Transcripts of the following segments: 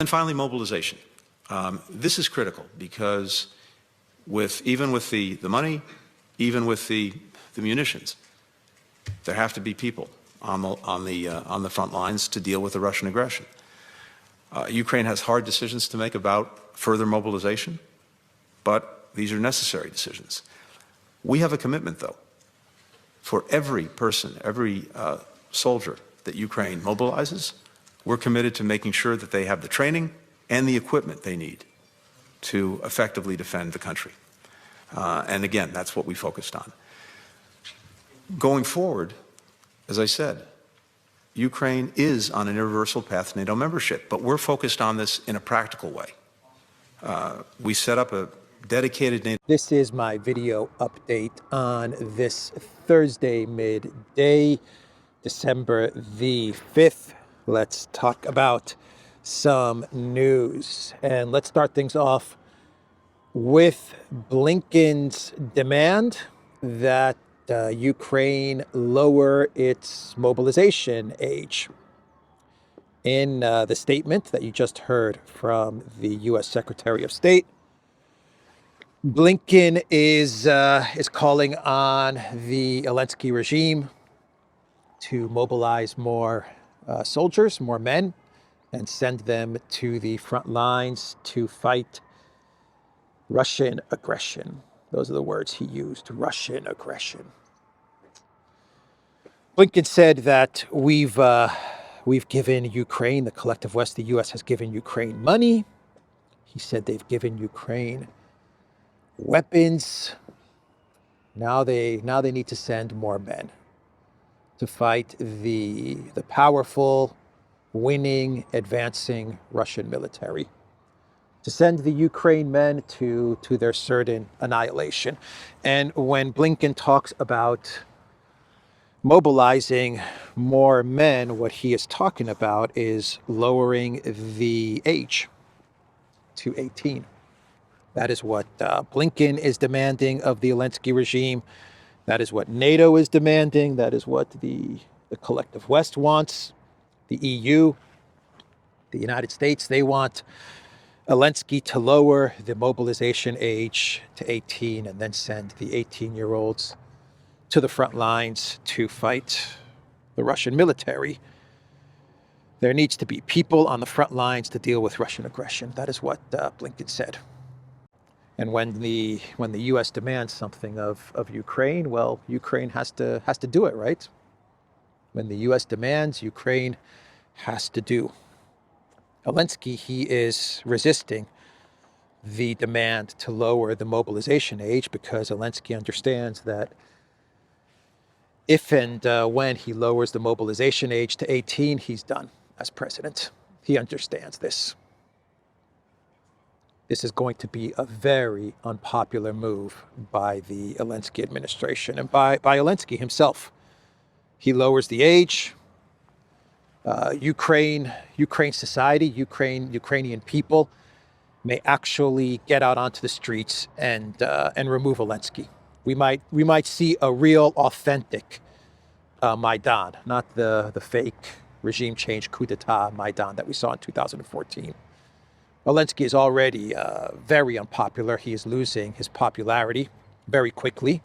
And finally, mobilization. This is critical because even with the money, even with the munitions, there have to be people on the front lines to deal with the Russian aggression. Ukraine has hard decisions to make about further mobilization, but these are necessary decisions. We have a commitment, though, for every person, every soldier that Ukraine mobilizes. We're committed to making sure that they have the training and the equipment they need to effectively defend the country. And again, that's what we focused on. Going forward, as I said, Ukraine is on an irreversible path to NATO membership, but we're focused on this in a practical way. We set up a dedicated NATO. This is my video update on this Thursday midday, December the 5th. Let's talk about some news. And let's start things off with Blinken's demand that Ukraine lower its mobilization age. In the statement that you just heard from the U.S. Secretary of State, Blinken is calling on the Zelensky regime to mobilize more soldiers, more men, and send them to the front lines to fight Russian aggression. Those are the words he used, Russian aggression. Blinken said that we've given Ukraine, the collective West, the U.S. has given Ukraine money. He said they've given Ukraine weapons. Now they need to send more men to fight the powerful, winning, advancing Russian military, to send the Ukraine men to their certain annihilation. And when Blinken talks about mobilizing more men, what he is talking about is lowering the age to 18. That is what Blinken is demanding of the Zelensky regime. That is what NATO is demanding. That is what the collective West wants. The EU, the United States, they want Zelensky to lower the mobilization age to 18 and then send the 18-year-olds to the front lines to fight the Russian military. There needs to be people on the front lines to deal with Russian aggression. That is what Blinken said. And when the U.S. demands something of Ukraine, well, Ukraine has to do it, right? When the U.S. demands, Ukraine has to do. Zelensky, he is resisting the demand to lower the mobilization age because Zelensky understands that if and when he lowers the mobilization age to 18, he's done as president. He understands this. This is going to be a very unpopular move by the Zelensky administration and by Zelensky himself. He lowers the age. Ukraine society, Ukrainian people may actually get out onto the streets and remove Zelensky. We might see a real, authentic Maidan, not the fake regime change coup d'etat Maidan that we saw in 2014. Zelensky is already very unpopular. He is losing his popularity very quickly.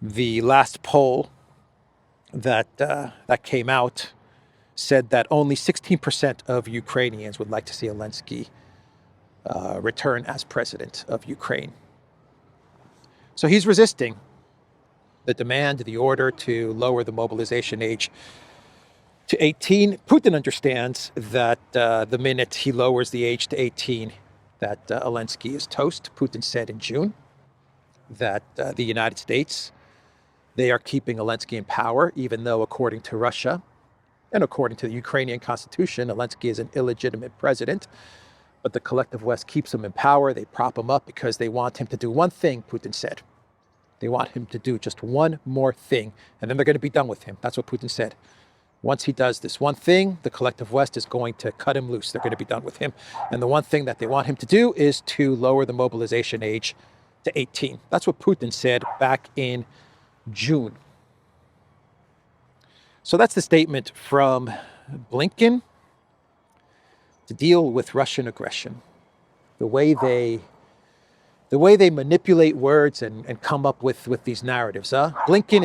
The last poll that came out said that only 16% of Ukrainians would like to see Zelensky return as president of Ukraine. So he's resisting the demand, the order to lower the mobilization age to 18. Putin understands that the minute he lowers the age to 18, that Zelensky is toast. Putin said in June that the United States, they are keeping Zelensky in power, even though according to Russia and according to the Ukrainian constitution, Zelensky is an illegitimate president. But the collective West keeps him in power. They prop him up because they want him to do one thing, Putin said. They want him to do just one more thing, and then they're going to be done with him. That's what Putin said. Once he does this one thing, the collective West is going to cut him loose. They're going to be done with him. And the one thing that they want him to do is to lower the mobilization age to 18. That's what Putin said back in June. So that's the statement from Blinken. to deal with Russian aggression. The way they manipulate words and come up with these narratives. Blinken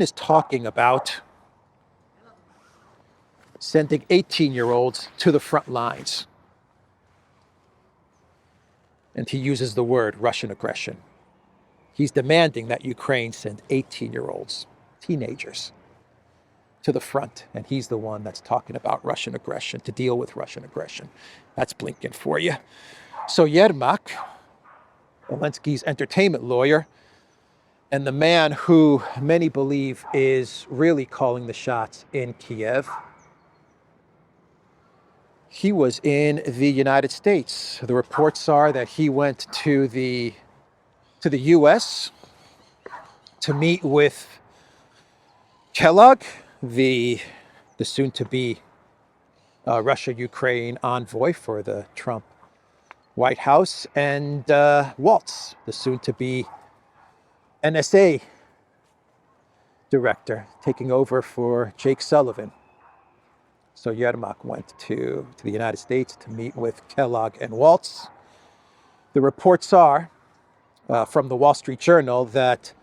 is talking about sending 18-year-olds to the front lines. And he uses the word Russian aggression. He's demanding that Ukraine send 18-year-olds, teenagers, to the front. And he's the one that's talking about Russian aggression, to deal with Russian aggression. That's Blinken for you. So Yermak, Zelensky's entertainment lawyer, and the man who many believe is really calling the shots in Kiev, he was in the United States. The reports are that he went to the U.S. to meet with Kellogg, the soon-to-be Russia-Ukraine envoy for the Trump White House, and Waltz, the soon-to-be NSA director, taking over for Jake Sullivan. So Yermak went to the United States to meet with Kellogg and Waltz. The reports are from the Wall Street Journal that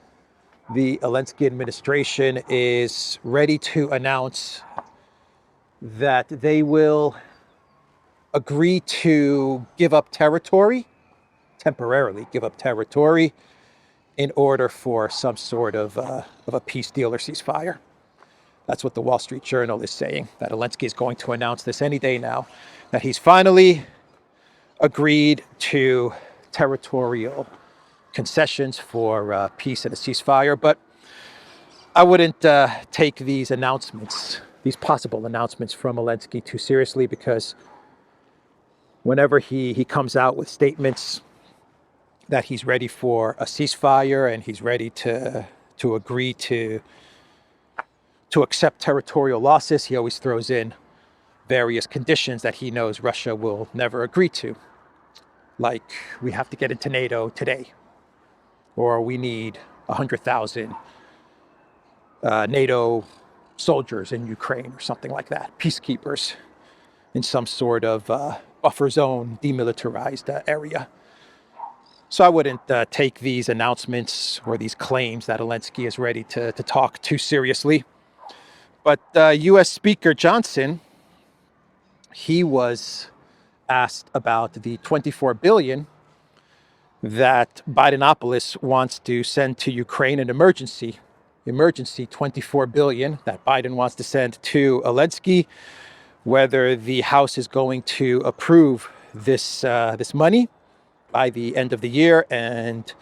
the Zelensky administration is ready to announce that they will agree to give up territory, temporarily give up territory, in order for some sort of a peace deal or ceasefire. That's what the Wall Street Journal is saying, that Zelensky is going to announce this any day now, that he's finally agreed to territorial concessions for peace and a ceasefire. But I wouldn't take these announcements, these possible announcements from Zelensky too seriously, because whenever he comes out with statements that he's ready for a ceasefire and he's ready to agree to accept territorial losses, he always throws in various conditions that he knows Russia will never agree to. Like, we have to get into NATO today, or we need 100,000 NATO soldiers in Ukraine, or something like that, peacekeepers in some sort of buffer zone, demilitarized area. So I wouldn't take these announcements or these claims that Zelensky is ready to talk too seriously. But U.S. Speaker Johnson, he was asked about the $24 billion that Bidenopolis wants to send to Ukraine, an emergency $24 billion that Biden wants to send to Zelensky, whether the House is going to approve this money by the end of the year. And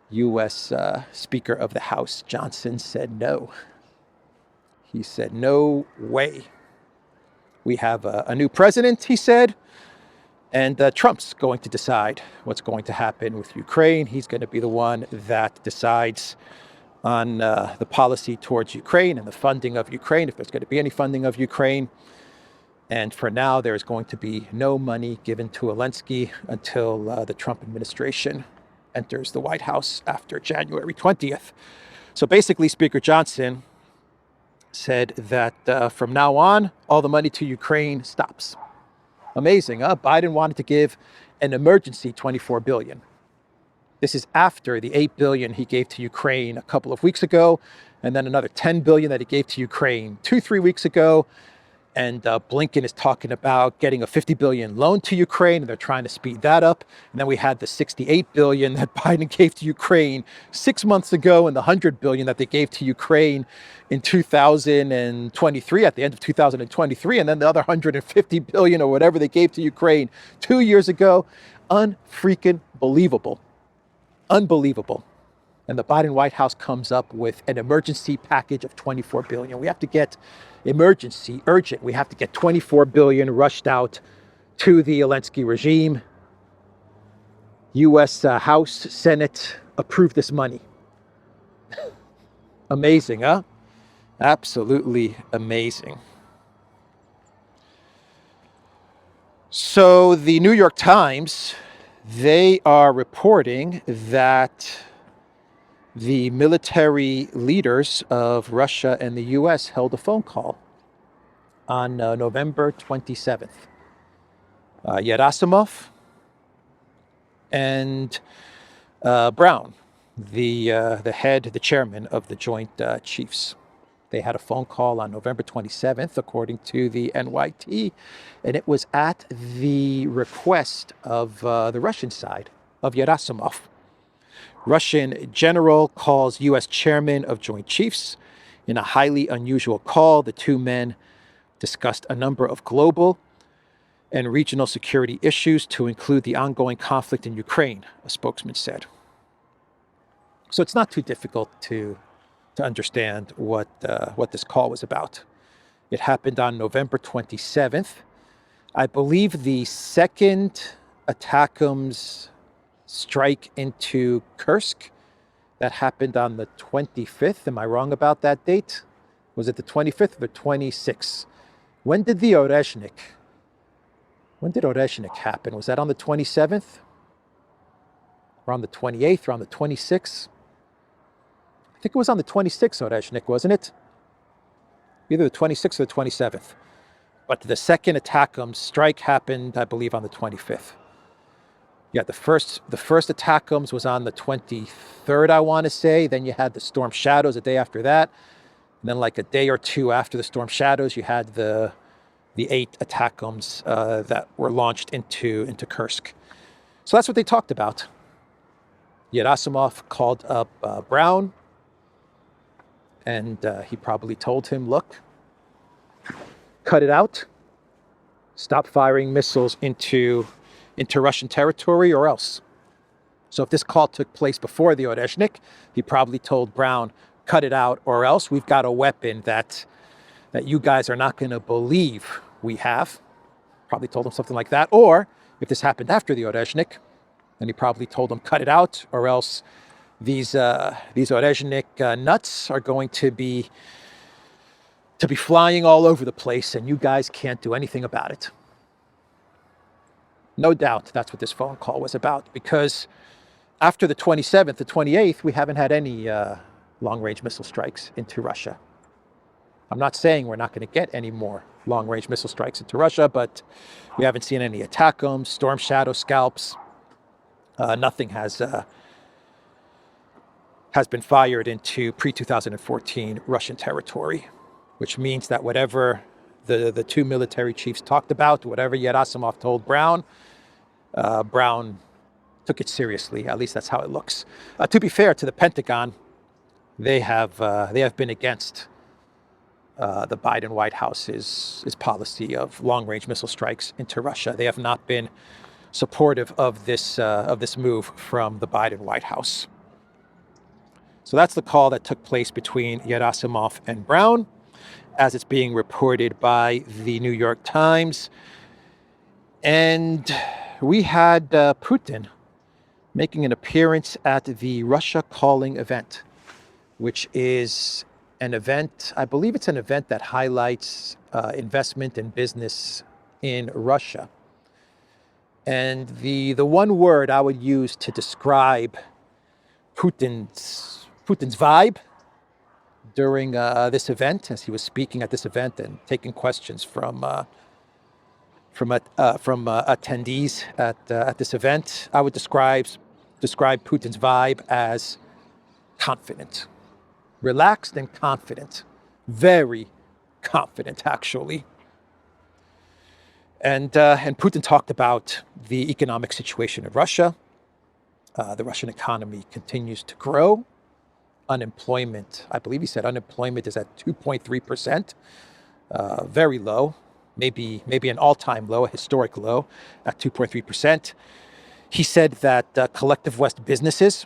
U.S. Speaker of the House Johnson said no. He said, no way. We have a new president, he said, and Trump's going to decide what's going to happen with Ukraine. He's going to be the one that decides on the policy towards Ukraine and the funding of Ukraine, if there's going to be any funding of Ukraine. And for now, there's going to be no money given to Zelensky until the Trump administration enters the White House after January 20th. So basically, Speaker Johnson said that from now on, all the money to Ukraine stops. Amazing, huh? Biden wanted to give an emergency $24 billion. This is after the $8 billion he gave to Ukraine a couple of weeks ago, and then another $10 billion that he gave to Ukraine 2-3 weeks ago. And Blinken is talking about getting a $50 billion loan to Ukraine, and they're trying to speed that up. And then we had the $68 billion that Biden gave to Ukraine 6 months ago, and the $100 billion that they gave to Ukraine in 2023, at the end of 2023, and then the other $150 billion or whatever they gave to Ukraine 2 years ago. Unfreaking believable. Unbelievable. And the Biden White House comes up with an emergency package of $24 billion. We have to get urgent. We have to get $24 billion rushed out to the Zelensky regime. U.S. House, Senate approved this money. Amazing, huh? Absolutely amazing. So the New York Times, they are reporting that the military leaders of Russia and the U.S. held a phone call on November 27th. Yerasimov, and Brown, the head, the chairman of the Joint Chiefs. They had a phone call on November 27th, according to the NYT, and it was at the request of the Russian side of Yerasimov. Russian general calls U.S. chairman of Joint Chiefs. In a highly unusual call, the two men discussed a number of global and regional security issues to include the ongoing conflict in Ukraine, a spokesman said. So it's not too difficult to understand what this call was about. It happened on November 27th. I believe the second ATACMS strike into Kursk, that happened on the 25th. Am I wrong about that date? Was it the 25th or the 26th? When did Orezhnik happen? Was that on the 27th? Or on the 28th or on the 26th? I think it was on the 26th, Orezhnik, wasn't it? Either the 26th or the 27th. But the second ATACMS strike happened, I believe, on the 25th. Yeah, the first ATACMS was on the 23rd, I want to say. Then you had the Storm Shadows a day after that. And then like a day or two after the Storm Shadows, you had the 8 ATACMS that were launched into Kursk. So that's what they talked about. Yerasimov called up Brown, and he probably told him, look, cut it out. Stop firing missiles into Russian territory or else. So if this call took place before the Orezhnik, he probably told Brown, cut it out or else we've got a weapon that you guys are not going to believe we have. Probably told him something like that. Or if this happened after the Orezhnik, then he probably told him, cut it out or else these Orezhnik nuts are going to be flying all over the place and you guys can't do anything about it. No doubt that's what this phone call was about, because after the 27th, the 28th, we haven't had any long-range missile strikes into Russia. I'm not saying we're not going to get any more long-range missile strikes into Russia, but we haven't seen any ATACMS, Storm Shadow scalps. Nothing has been fired into pre-2014 Russian territory, which means that whatever the two military chiefs talked about, whatever Yerasimov told Brown, Brown took it seriously. At least that's how it looks. To be fair to the Pentagon, they have been against the Biden White House's policy of long-range missile strikes into Russia. They have not been supportive of this move from the Biden White House. So that's the call that took place between Yerasimov and Brown, as it's being reported by the New York Times. And we had Putin making an appearance at the Russia Calling event, which is an event, I believe it's an event that highlights investment and business in Russia. And the one word I would use to describe Putin's vibe during this event, as he was speaking at this event and taking questions from attendees at this event, I would describe Putin's vibe as confident, relaxed and confident, very confident actually. And Putin talked about the economic situation of Russia. The Russian economy continues to grow. Unemployment, I believe he said unemployment is at 2.3%, very low, maybe an all-time low, a historic low at 2.3%. He said that collective West businesses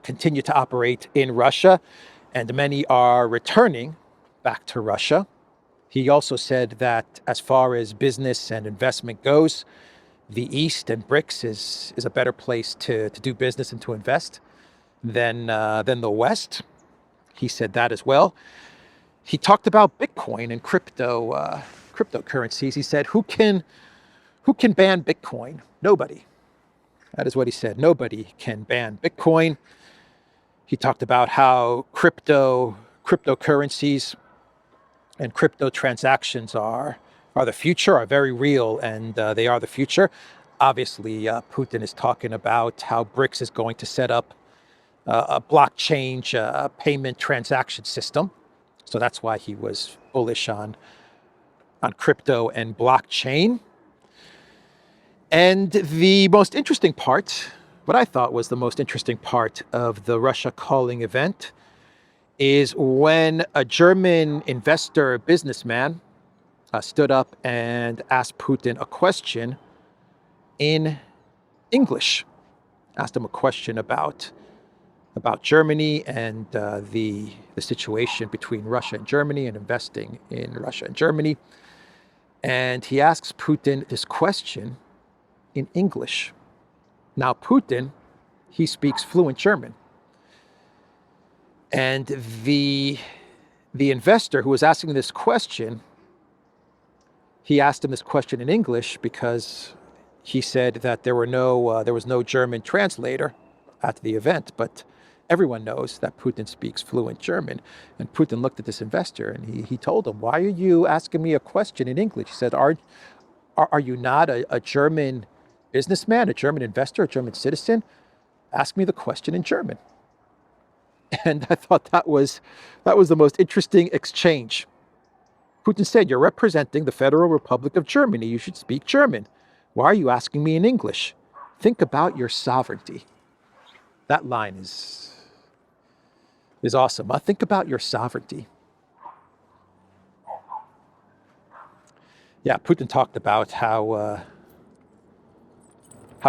continue to operate in Russia, and many are returning back to Russia. He also said that as far as business and investment goes, the East and BRICS is a better place to do business and to invest than the West. He said that as well. He talked about Bitcoin and cryptocurrencies. He said, who can ban Bitcoin? Nobody. That is what he said. Nobody can ban Bitcoin. He talked about how cryptocurrencies and crypto transactions are are the future, are very real, and they are the future. Obviously, Putin is talking about how BRICS is going to set up a blockchain payment transaction system. So that's why he was bullish on crypto and blockchain. And the most interesting part, what I thought was the most interesting part of the Russia calling event, is when a German investor businessman stood up and asked Putin a question in English. Asked him a question about Germany and the situation between Russia and Germany and investing in Russia and Germany. And he asks Putin this question in English. Now, Putin, he speaks fluent German. And the investor who was asking this question, he asked him this question in English because he said that there was no German translator at the event, but everyone knows that Putin speaks fluent German. And Putin looked at this investor and he told him, "Why are you asking me a question in English?" He said, "Are you not a German businessman, a German investor, a German citizen? Ask me the question in German." And I thought that was the most interesting exchange. Putin said, "You're representing the Federal Republic of Germany. You should speak German. Why are you asking me in English? Think about your sovereignty." That line is awesome. Think about your sovereignty. Yeah, Putin talked about how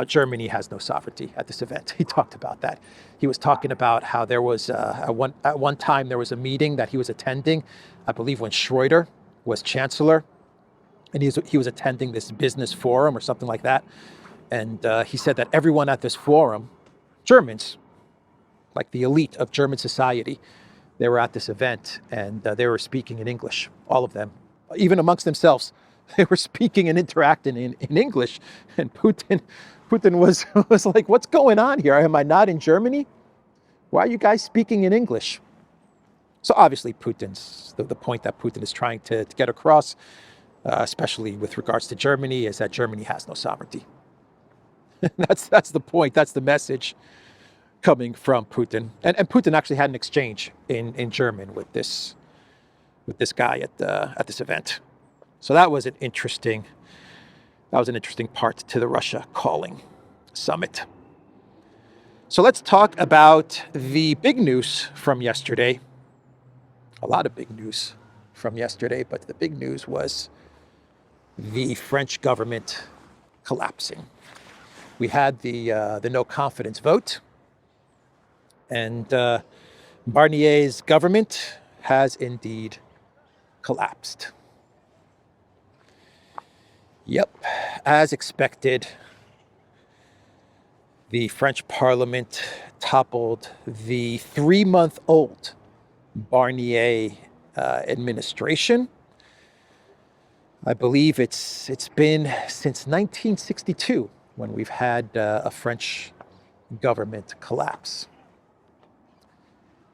Germany has no sovereignty at this event. He talked about that. He was talking about how there was at one time there was a meeting that he was attending, I believe when Schroeder was chancellor, and he was attending this business forum or something like that. And he said that everyone at this forum, Germans, like the elite of German society, they were at this event and they were speaking in English, all of them, even amongst themselves. They were speaking and interacting in English. And Putin was like, "What's going on here? Am I not in Germany? Why are you guys speaking in English?" So obviously the point that Putin is trying to get across, especially with regards to Germany, is that Germany has no sovereignty. That's the point. That's the message coming from Putin. And Putin actually had an exchange in German with this guy at this event. So that was an interesting part to the Russia calling summit. So let's talk about the big news from yesterday. A lot of big news from yesterday, but the big news was the French government collapsing. We had the no confidence vote, and Barnier's government has indeed collapsed. Yep, as expected, the French parliament toppled the 3-month-old Barnier administration. I believe it's been since 1962 when we've had a French government collapse.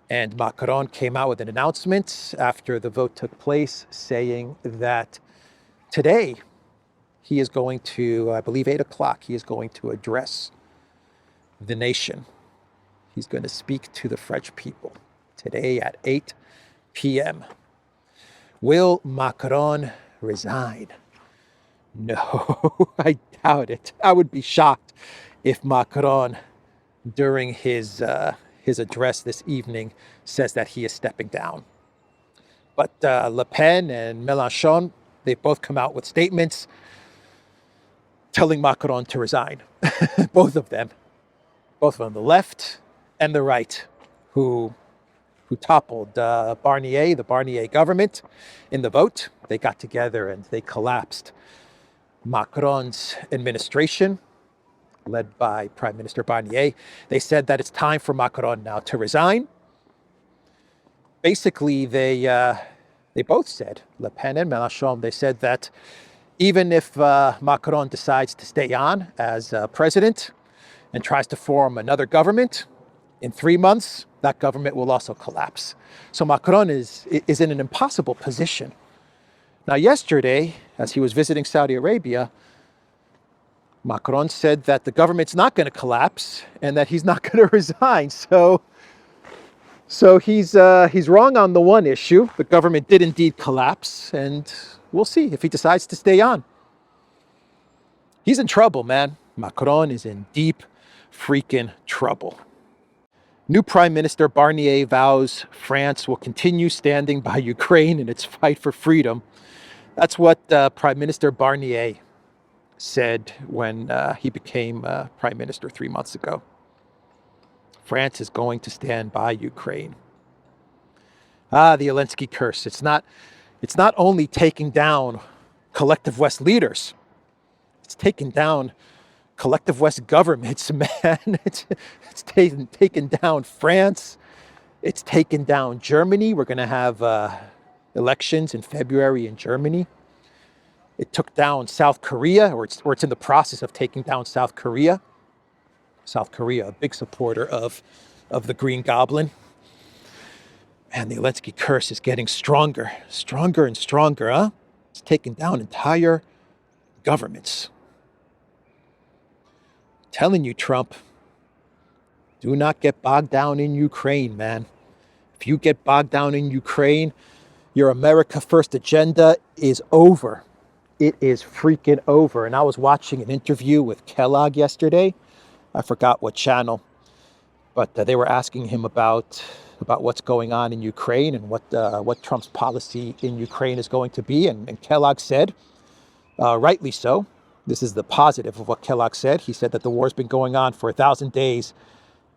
And Macron came out with an announcement after the vote took place saying that today he is going to, I believe 8 o'clock, he is going to address the nation. He's going to speak to the French people today at 8 p.m. Will Macron resign? No, I doubt it. I would be shocked if Macron, during his address this evening, says that he is stepping down. But Le Pen and Mélenchon, they both come out with statements telling Macron to resign. Both of them, the left and the right, who toppled the Barnier government in the vote. They got together and they collapsed Macron's administration, led by Prime Minister Barnier. They said that it's time for Macron now to resign. Basically, they both said, Le Pen and Mélenchon, they said that even if Macron decides to stay on as president and tries to form another government, in 3 months, that government will also collapse. So Macron is in an impossible position Now, yesterday, as he was visiting Saudi Arabia, Macron said that the government's not going to collapse and that he's not going to resign. So he's wrong on the one issue. The government did indeed collapse, and we'll see if he decides to stay on. He's in trouble, man. Macron is in deep freaking trouble. New Prime Minister Barnier vows France will continue standing by Ukraine in its fight for freedom. That's what Prime Minister Barnier said when he became Prime Minister 3 months ago. France is going to stand by Ukraine. The Zelensky curse. It's not only taking down collective West leaders. It's taking down collective West governments, man. It's taken down France. It's taken down Germany. We're going to have elections in February in Germany. It took down South Korea, or it's in the process of taking down South Korea. South Korea, a big supporter of the Green Goblin. And the Zelensky curse is getting stronger and stronger, huh? It's taking down entire governments. I'm telling you, Trump, do not get bogged down in Ukraine, man. If you get bogged down in Ukraine, your America First agenda is over. It is freaking over. And I was watching an interview with Kellogg yesterday. I forgot what channel, but they were asking him about what's going on in Ukraine and what Trump's policy in Ukraine is going to be. And Kellogg said, rightly so, this is the positive of what Kellogg said. He said that the war's been going on for 1,000 days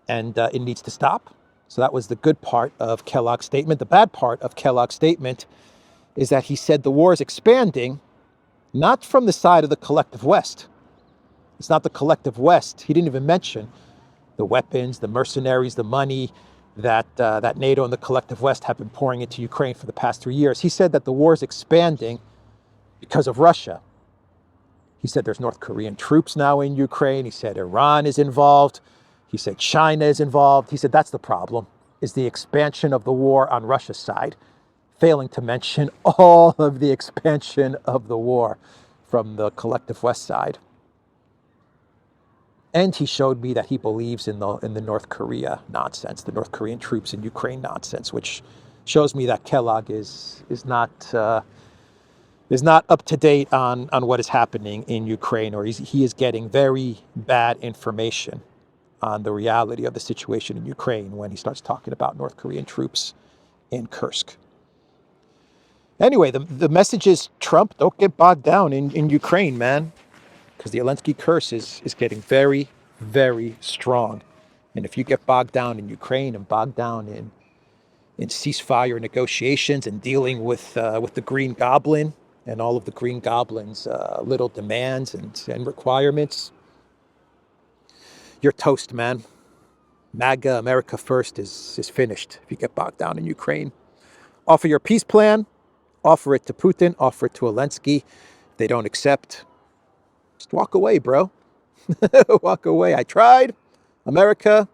and it needs to stop. So that was the good part of Kellogg's statement. The bad part of Kellogg's statement is that he said the war is expanding, not from the side of the collective West. It's not the collective West. He didn't even mention the weapons, the mercenaries, the money that NATO and the collective West have been pouring into Ukraine for the past 3 years. He said that the war is expanding because of Russia. He said there's North Korean troops now in Ukraine. He said Iran is involved. He said China is involved. He said that's the problem, is the expansion of the war on Russia's side, failing to mention all of the expansion of the war from the collective West side. And he showed me that he believes in the North Korea nonsense, the North Korean troops in Ukraine nonsense, which shows me that Kellogg is not up to date on what is happening in Ukraine, or he is getting very bad information on the reality of the situation in Ukraine when he starts talking about North Korean troops in Kursk. Anyway, the message is, Trump, don't get bogged down in Ukraine, man, because the Zelensky curse is getting very, very strong. And if you get bogged down in Ukraine and bogged down in ceasefire negotiations and dealing with the Green Goblin and all of the Green Goblin's little demands and requirements, you're toast, man. MAGA, America First, is finished if you get bogged down in Ukraine. Offer your peace plan. Offer it to Putin. Offer it to Zelensky. If they don't accept, just walk away, bro. Walk away. I tried. America,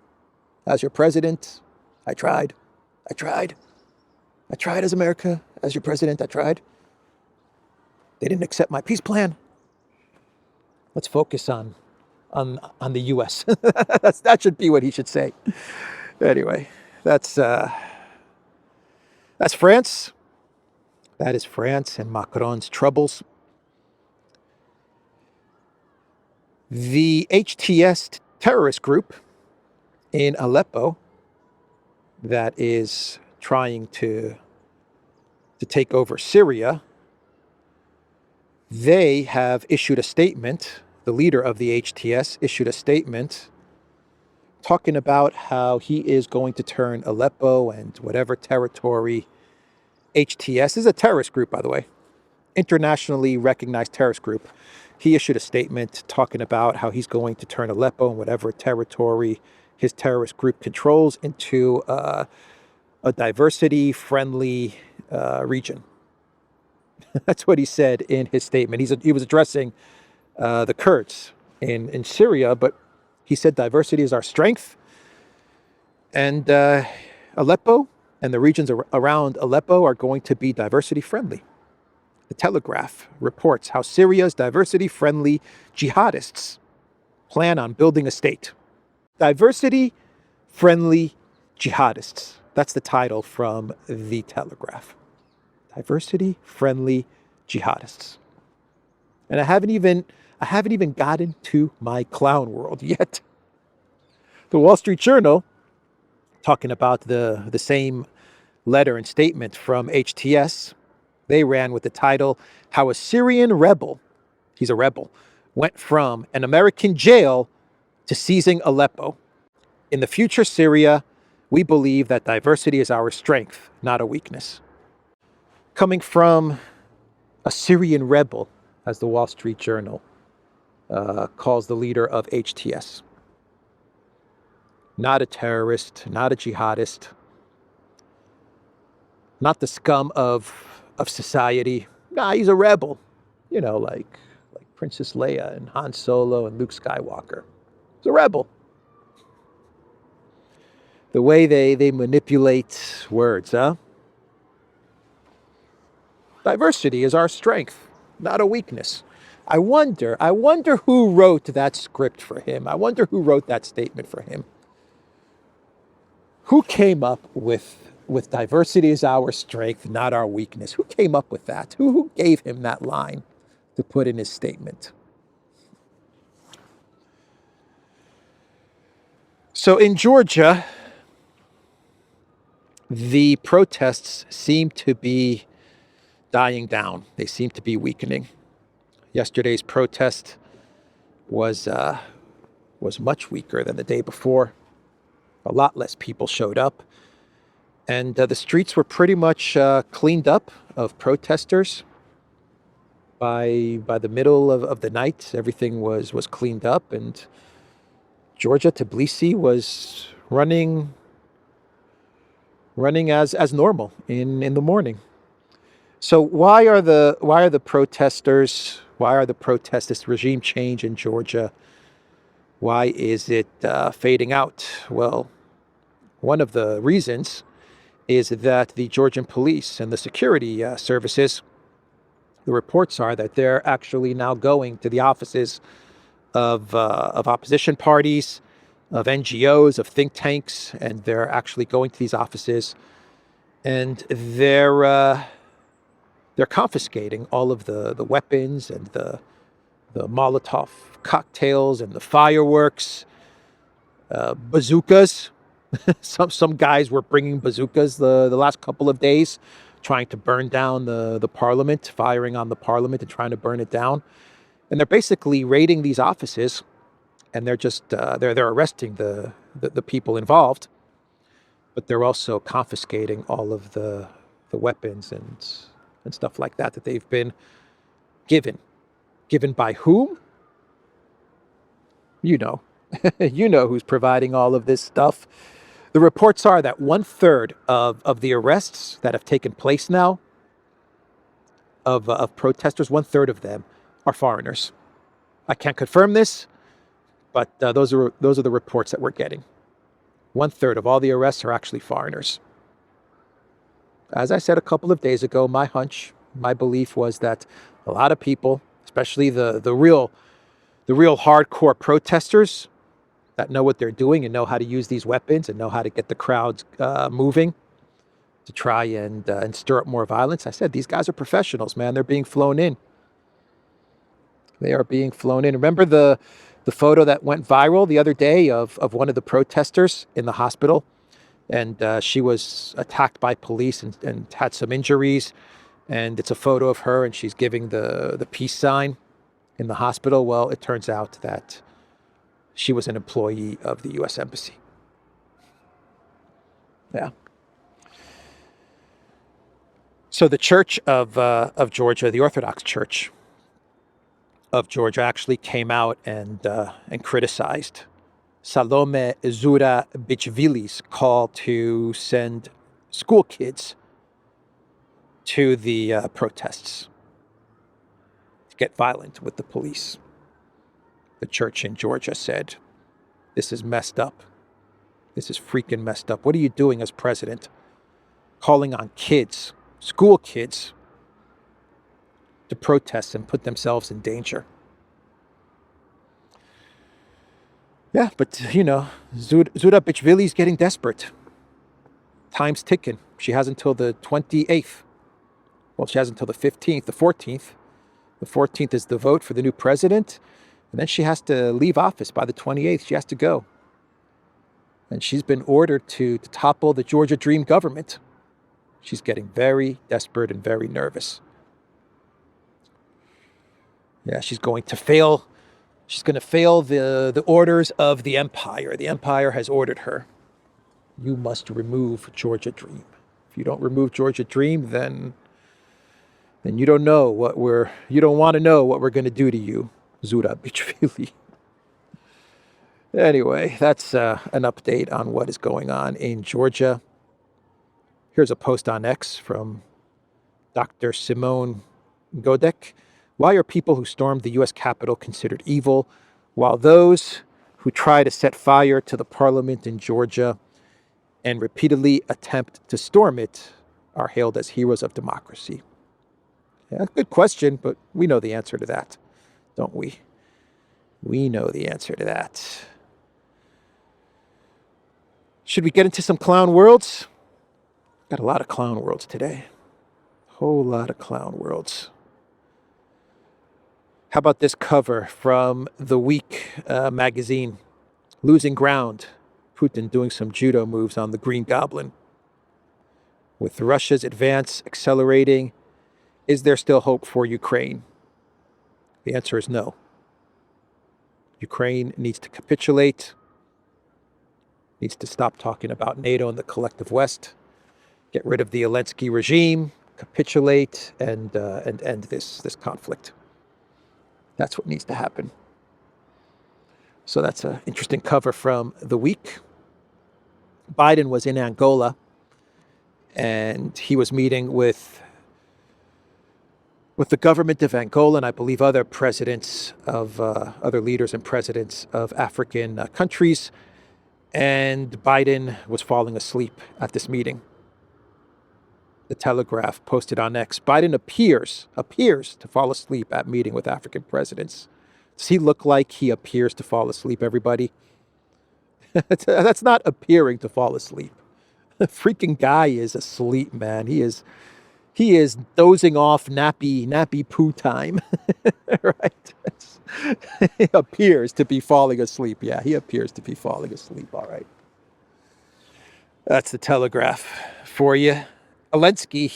as your president, I tried. I tried as America, as your president, I tried. They didn't accept my peace plan. Let's focus on the U.S. That should be what he should say. Anyway, that's France. That is France and Macron's troubles. The HTS terrorist group in Aleppo that is trying to take over Syria, they have issued a statement. The leader of the HTS issued a statement talking about how he is going to turn Aleppo and whatever territory. HTS is a terrorist group, by the way, internationally recognized terrorist group. He issued a statement talking about how he's going to turn Aleppo and whatever territory his terrorist group controls into a diversity-friendly region. That's what he said in his statement. He was addressing the Kurds in Syria, but he said diversity is our strength. And Aleppo and the regions around Aleppo are going to be diversity friendly. The Telegraph reports how Syria's diversity-friendly jihadists plan on building a state. Diversity-friendly jihadists. That's the title from The Telegraph. Diversity-friendly jihadists. And I haven't even gotten to my clown world yet. The Wall Street Journal, talking about the same letter and statement from HTS, they ran with the title, How a Syrian Rebel, he's a rebel, went from an American jail to seizing Aleppo. In the future Syria, we believe that diversity is our strength, not a weakness. Coming from a Syrian rebel, as the Wall Street Journal calls the leader of HTS. Not a terrorist, not a jihadist, not the scum of society. Nah, he's a rebel. You know, like Princess Leia and Han Solo and Luke Skywalker. He's a rebel. The way they manipulate words, huh? Diversity is our strength, not a weakness. I wonder who wrote that script for him. I wonder who wrote that statement for him. Who came up with diversity is our strength, not our weakness? Who came up with that? Who gave him that line to put in his statement? So in Georgia, the protests seem to be dying down. They seem to be weakening. Yesterday's protest was much weaker than the day before. A lot less people showed up. And the streets were pretty much cleaned up of protesters. By the middle of the night, everything was cleaned up, and Georgia, Tbilisi was running as normal in the morning. So why are the protesters? Why are the protests, this regime change in Georgia? Why is it fading out? Well, one of the reasons is that the Georgian police and the security services, the reports are that they're actually now going to the offices of opposition parties, of NGOs, of think tanks, and they're actually going to these offices, and they're confiscating all of the weapons and the Molotov cocktails and the fireworks, bazookas. Some guys were bringing bazookas the last couple of days, trying to burn down the parliament, firing on the parliament and trying to burn it down. And they're basically raiding these offices, and they're just they're arresting the people involved, but they're also confiscating all of the weapons and stuff like that they've been given. Given by whom? You know. You know who's providing all of this stuff. The reports are that 1/3 of the arrests that have taken place now of protesters, 1/3 of them are foreigners. I can't confirm this, but those are the reports that we're getting. 1/3 of all the arrests are actually foreigners. As I said a couple of days ago, my hunch, my belief was that a lot of people, especially the real hardcore protesters that know what they're doing and know how to use these weapons and know how to get the crowds moving to try and stir up more violence. I said, these guys are professionals, man. They're being flown in. They are being flown in. Remember the photo that went viral the other day of one of the protesters in the hospital? And she was attacked by police and had some injuries. And it's a photo of her, and she's giving the peace sign in the hospital. Well, it turns out that she was an employee of the U.S. Embassy. Yeah. So the Church of Georgia, the Orthodox Church of Georgia, actually came out and criticized Salome Zura Bichvili's call to send school kids to the protests to get violent with the police. The church in Georgia said, this is messed up. This is freaking messed up. What are you doing as president? Calling on kids, school kids, to protest and put themselves in danger. Yeah, but, you know, Zurabichvili is getting desperate. Time's ticking. She has until the 28th. Well, she has until the 15th, the 14th. The 14th is the vote for the new president. And then she has to leave office by the 28th. She has to go. And she's been ordered to topple the Georgia Dream government. She's getting very desperate and very nervous. Yeah, she's going to fail. She's going to fail the orders of the empire. The empire has ordered her. You must remove Georgia Dream. If you don't remove Georgia Dream, then you don't know what you don't want to know what we're going to do to you, Zurabichvili. Anyway, that's an update on what is going on in Georgia. Here's a post on X from Dr. Simone Godek. Why are people who stormed the U.S. Capitol considered evil, while those who try to set fire to the parliament in Georgia and repeatedly attempt to storm it are hailed as heroes of democracy? Yeah, good question, but we know the answer to that, don't we? We know the answer to that. Should we get into some clown worlds? Got a lot of clown worlds today. Whole lot of clown worlds. How about this cover from The Week magazine? Losing ground. Putin doing some judo moves on the Green Goblin. With Russia's advance accelerating, is there still hope for Ukraine? The answer is no. Ukraine needs to capitulate, needs to stop talking about NATO and the collective West, get rid of the Zelensky regime, capitulate, and end this conflict. That's what needs to happen. So that's an interesting cover from The Week. Biden was in Angola, and he was meeting with the government of Angola, and I believe other presidents of other leaders and presidents of African countries. And Biden was falling asleep at this meeting. The Telegraph posted on X, Biden appears to fall asleep at meeting with African presidents. Does he look like he appears to fall asleep, everybody? That's not appearing to fall asleep. The freaking guy is asleep, man. He is dozing off nappy poo time. Right? He appears to be falling asleep. Yeah, he appears to be falling asleep. All right. That's the Telegraph for you. Zelensky,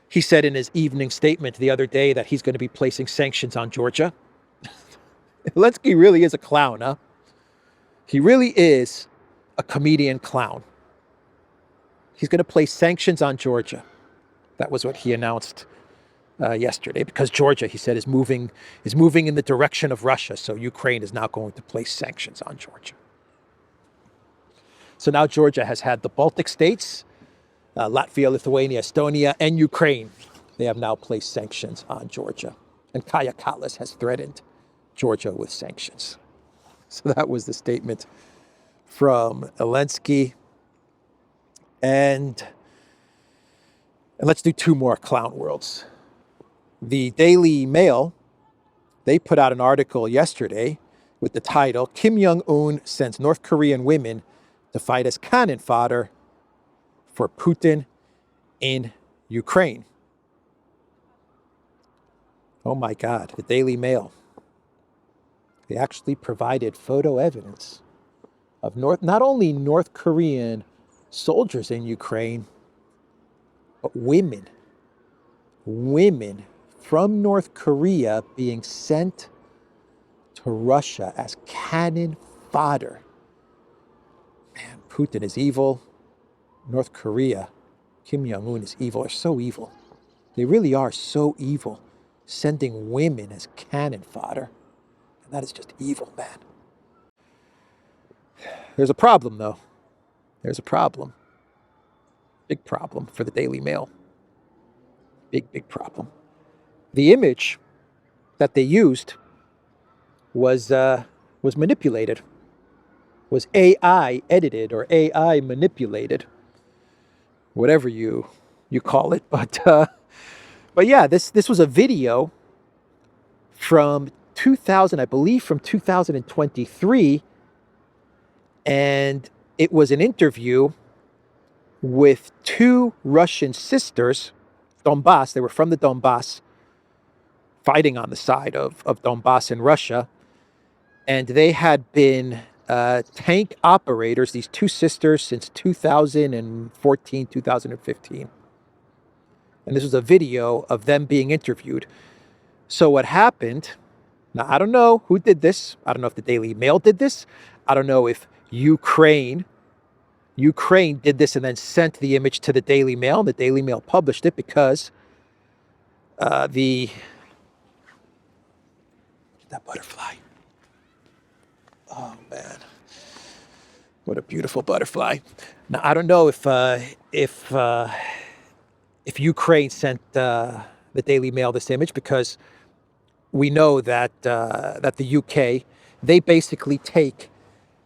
he said in his evening statement the other day that he's going to be placing sanctions on Georgia. Zelensky really is a clown, huh? He really is a comedian clown. He's going to place sanctions on Georgia. That was what he announced yesterday, because Georgia, he said, is moving in the direction of Russia. So Ukraine is now going to place sanctions on Georgia. So now Georgia has had the Baltic states, Latvia, Lithuania, Estonia, and Ukraine. They have now placed sanctions on Georgia. And Kaya Kallas has threatened Georgia with sanctions. So that was the statement from Zelensky. And let's do two more clown worlds. The Daily Mail, they put out an article yesterday with the title, Kim Jong-un sends North Korean women to fight as cannon fodder for Putin in Ukraine. Oh my God, the Daily Mail. They actually provided photo evidence of not only North Korean soldiers in Ukraine, but women from North Korea being sent to Russia as cannon fodder. Man, Putin is evil. North Korea, Kim Jong-un is evil. They're so evil. They really are so evil, sending women as cannon fodder. And that is just evil, man. There's a problem, though. There's a problem. Big problem for the Daily Mail. Big problem. The image that they used was manipulated, was AI edited or AI manipulated, whatever you call it. But But yeah, this was a video from 2000, I believe, from 2023, and it was an interview with two Russian sisters, Donbass. They were from the Donbass, fighting on the side of Donbass in Russia, and they had been tank operators, these two sisters, since 2014, 2015. And this was a video of them being interviewed. So what happened, now I don't know who did this. I don't know if the Daily Mail did this. I don't know if Ukraine did this and then sent the image to the Daily Mail, and the Daily Mail published it because that butterfly. Oh man, what a beautiful butterfly. Now I don't know if Ukraine sent the Daily Mail this image, because we know that that the UK, they basically take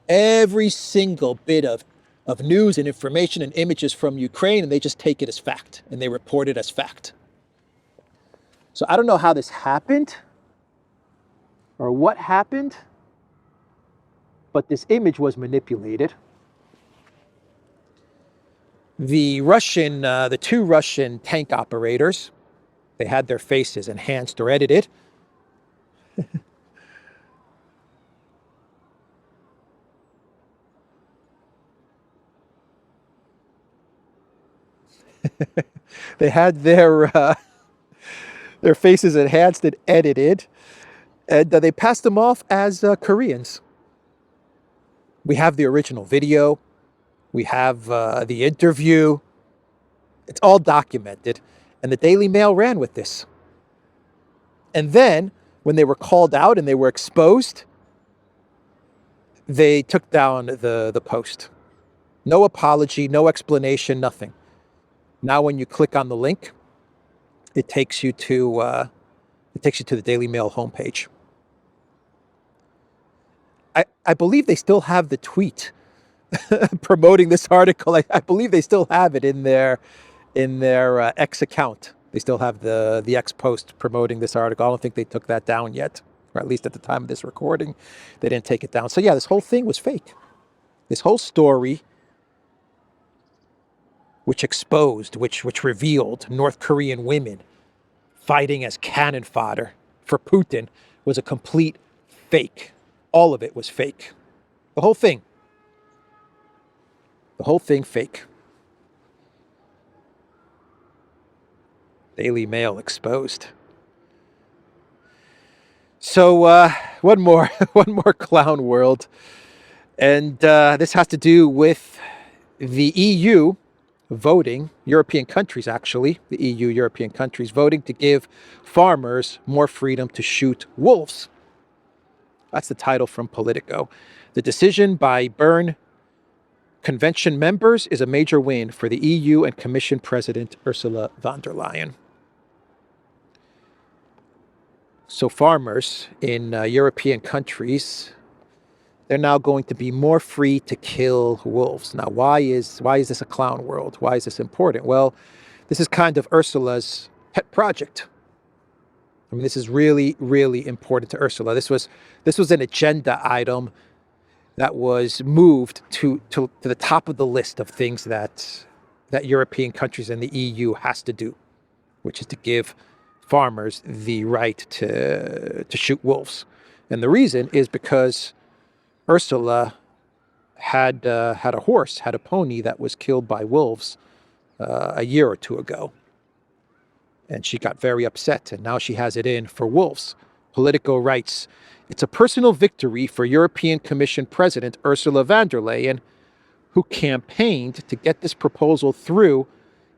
every single bit of news and information and images from Ukraine, and they just take it as fact and they report it as fact. So I don't know how this happened or what happened, but this image was manipulated. The two Russian tank operators, they had their faces enhanced or edited. They had their faces enhanced and edited, and they passed them off as Koreans. We have the original video. We have the interview. It's all documented. And the Daily Mail ran with this. And then, when they were called out and they were exposed, they took down the post. No apology, no explanation, nothing. Now when you click on the link, it takes you to the Daily Mail homepage. I believe they still have the tweet promoting this article. I believe they still have it in their X account. They still have the X post promoting this article. I don't think they took that down yet, or at least at the time of this recording, they didn't take it down. So yeah, this whole thing was fake. This whole story, which exposed, which revealed North Korean women fighting as cannon fodder for Putin, was a complete fake. All of it was fake. The whole thing. The whole thing fake. Daily Mail exposed. So one more clown world, and this has to do with the EU voting, European countries actually, the EU European countries voting to give farmers more freedom to shoot wolves. That's the title from Politico. The decision by Bern Convention members is a major win for the EU and Commission President Ursula von der Leyen. So farmers in European countries, they're now going to be more free to kill wolves. Now, why is this a clown world? Why is this important? Well, this is kind of Ursula's pet project. I mean, this is really, really important to Ursula. This was an agenda item that was moved to the top of the list of things that European countries and the EU has to do, which is to give farmers the right to shoot wolves. And the reason is because Ursula had a horse, had a pony that was killed by wolves a year or two ago. And she got very upset, and now she has it in for wolves. Politico writes, it's a personal victory for European Commission President Ursula von der Leyen, who campaigned to get this proposal through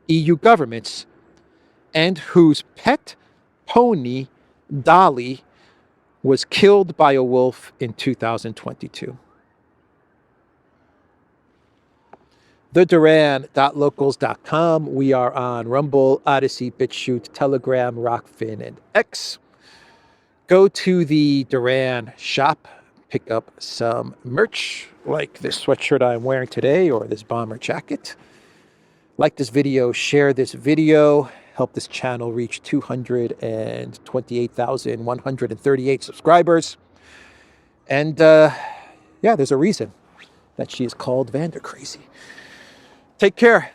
EU governments, and whose pet pony, Dolly, was killed by a wolf in 2022. TheDuran.locals.com. We are on Rumble, Odyssey, BitChute, Telegram, Rockfin, and X. Go to the Duran shop, pick up some merch like this sweatshirt I'm wearing today or this bomber jacket. Like this video, share this video. help this channel reach 228,138 subscribers. And yeah, there's a reason that she is called Vander crazy. Take care.